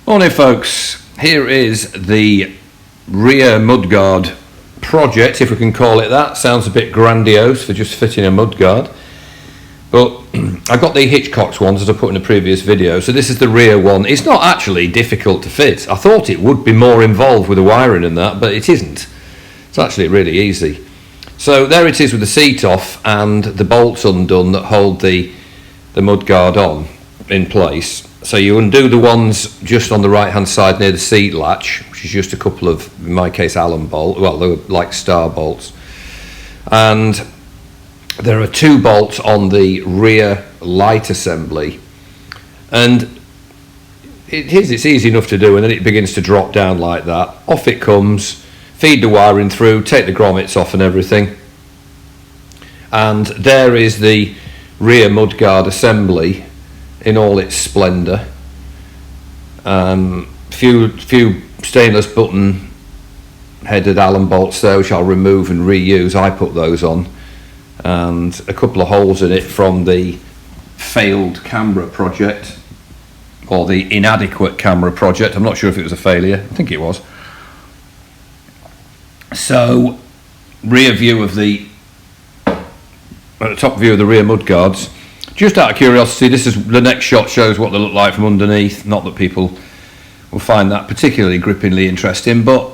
Morning folks, here is the rear mudguard project, if we can call it that. Sounds a bit grandiose for just fitting a mudguard, but I got the Hitchcock's ones as I put in a previous video, so this is the rear one. It's not actually difficult to fit. I thought it would be more involved with the wiring and that, but it isn't. It's actually really easy. So there it is with the seat off and the bolts undone that hold the mudguard on in place. So you undo the ones just on the right hand side near the seat latch, which is just a couple of, in my case, Allen bolt. Well, they were like star bolts. And there are two bolts on the rear light assembly. And it's easy enough to do, and then it begins to drop down like that. Off it comes, feed the wiring through, take the grommets off and everything. And there is the rear mudguard assembly in all its splendour. Few stainless button headed Allen bolts there, which I'll remove and reuse. I put those on, and a couple of holes in it from the failed camera project, or the inadequate camera project. I'm not sure if it was a failure. I think it was. So rear view of the top view of the rear mudguards. Just out of curiosity, this is the next shot, shows what they look like from underneath. Not that people will find that particularly grippingly interesting, but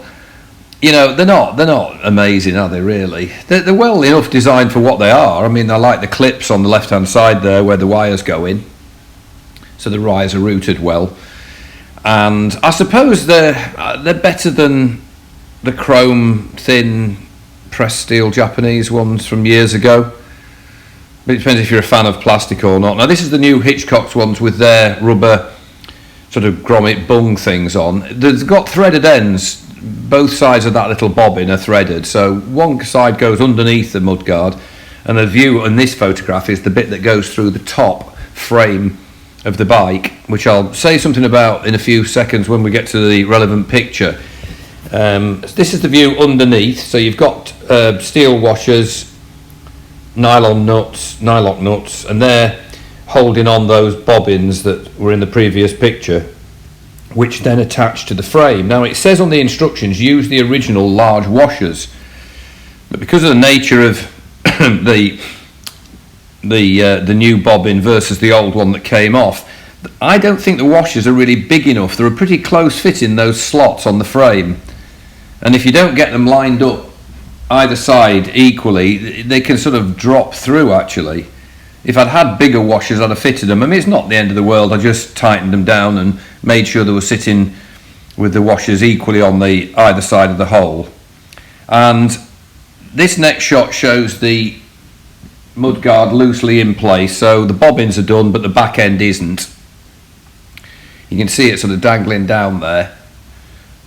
you know, they're not amazing, are they? Really, they're well enough designed for what they are. I mean, I like the clips on the left hand side there where the wires go in, so the wires are routed well, and I suppose they're better than the chrome thin pressed steel Japanese ones from years ago. But it depends if you're a fan of plastic or not. Now this is the new Hitchcock's ones with their rubber sort of grommet bung things on. They've got threaded ends. Both sides of that little bobbin are threaded. So one side goes underneath the mudguard, and the view in this photograph is the bit that goes through the top frame of the bike, which I'll say something about in a few seconds when we get to the relevant picture. This is the view underneath. So you've got steel washers, nylon nuts, and they're holding on those bobbins that were in the previous picture, which then attach to the frame. Now it says on the instructions, use the original large washers, but because of the nature of the new bobbin versus the old one that came off, I don't think the washers are really big enough. They're a pretty close fit in those slots on the frame, and if you don't get them lined up either side equally, they can sort of drop through. Actually, if I'd had bigger washers, I'd have fitted them. I mean, it's not the end of the world. I just tightened them down and made sure they were sitting with the washers equally on the either side of the hole. And this next shot shows the mudguard loosely in place, so the bobbins are done but the back end isn't. You can see it sort of dangling down there,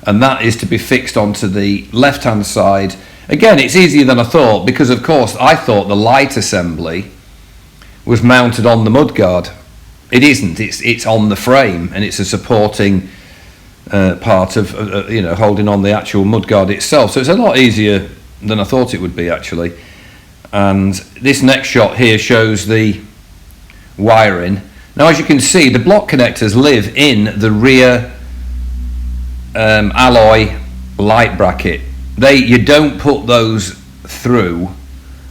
and that is to be fixed onto the left hand side. Again, it's easier than I thought, because of course I thought the light assembly was mounted on the mudguard. It isn't. It's on the frame, and it's a supporting part of holding on the actual mudguard itself. So it's a lot easier than I thought it would be, actually. And this next shot here shows the wiring. Now, as you can see, the block connectors live in the rear alloy light bracket. You don't put those through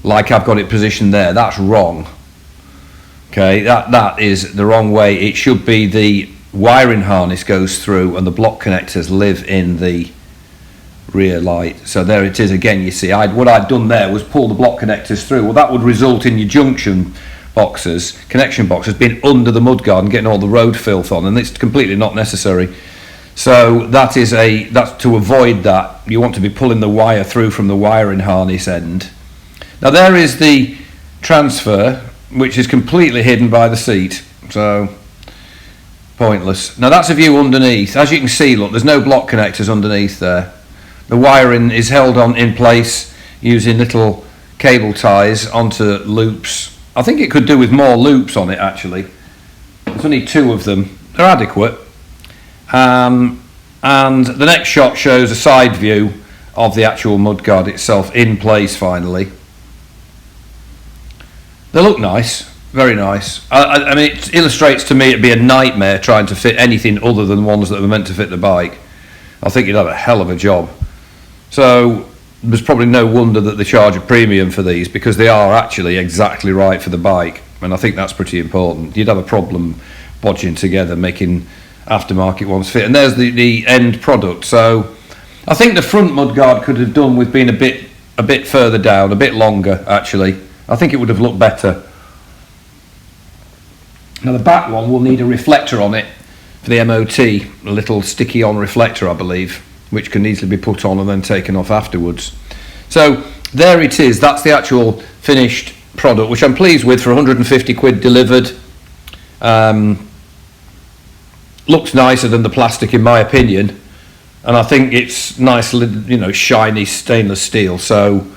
like I've got it positioned there. That's wrong. Okay, that is the wrong way. It should be the wiring harness goes through and the block connectors live in the rear light. So there it is again. You see, what I'd done there was pull the block connectors through. Well, that would result in your junction boxes, connection boxes, being under the mudguard and getting all the road filth on, and it's completely not necessary. So that's to avoid that. You want to be pulling the wire through from the wiring harness end. Now there is the transfer, which is completely hidden by the seat, so pointless. Now that's a view underneath. As you can see, look, there's no block connectors underneath there. The wiring is held on in place using little cable ties onto loops. I think it could do with more loops on it, actually. There's only two of them. They're adequate. And the next shot shows a side view of the actual mudguard itself in place finally. They look nice. Very nice. I mean, it illustrates to me it'd be a nightmare trying to fit anything other than ones that were meant to fit the bike. I think you'd have a hell of a job. So there's probably no wonder that they charge a premium for these, because they are actually exactly right for the bike, and I think that's pretty important. You'd have a problem bodging together making aftermarket ones fit. And there's the end product. So I think the front mudguard could have done with being a bit further down, a bit longer actually. I think it would have looked better. Now the back one will need a reflector on it for the MOT, a little sticky on reflector I believe, which can easily be put on and then taken off afterwards. So there it is, that's the actual finished product, which I'm pleased with for 150 quid delivered. Looks nicer than the plastic in my opinion, and I think it's nice, you know, shiny stainless steel, so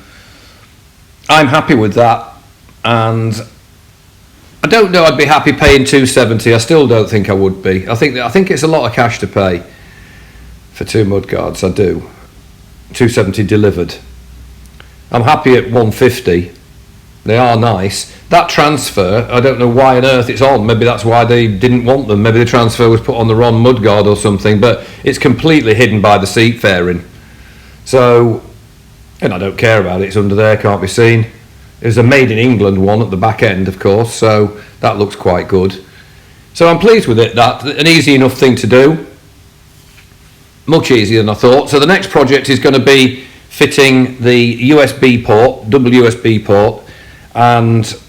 I'm happy with that. And I don't know I'd be happy paying 270. I still don't think I would be. I think it's a lot of cash to pay for two mudguards. I do. 270 delivered. I'm happy at 150. They are nice. That transfer, I don't know why on earth it's on. Maybe that's why they didn't want them. Maybe the transfer was put on the wrong mudguard or something, but it's completely hidden by the seat fairing. So, and I don't care about it. It's under there, can't be seen. There's a made in England one at the back end, of course, so that looks quite good. So I'm pleased with it. That's an easy enough thing to do. Much easier than I thought. So the next project is going to be fitting the USB port, double USB port, and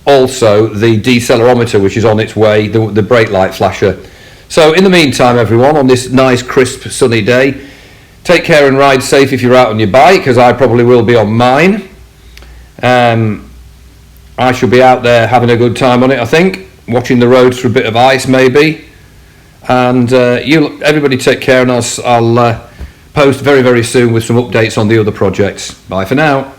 also the decelerometer, which is on its way, the brake light flasher. So in the meantime, everyone, on this nice crisp sunny day, take care and ride safe if you're out on your bike, as I probably will be on mine. I shall be out there having a good time on it, I think, watching the roads for a bit of ice maybe. And everybody take care, and I'll post very, very soon with some updates on the other projects. Bye for now.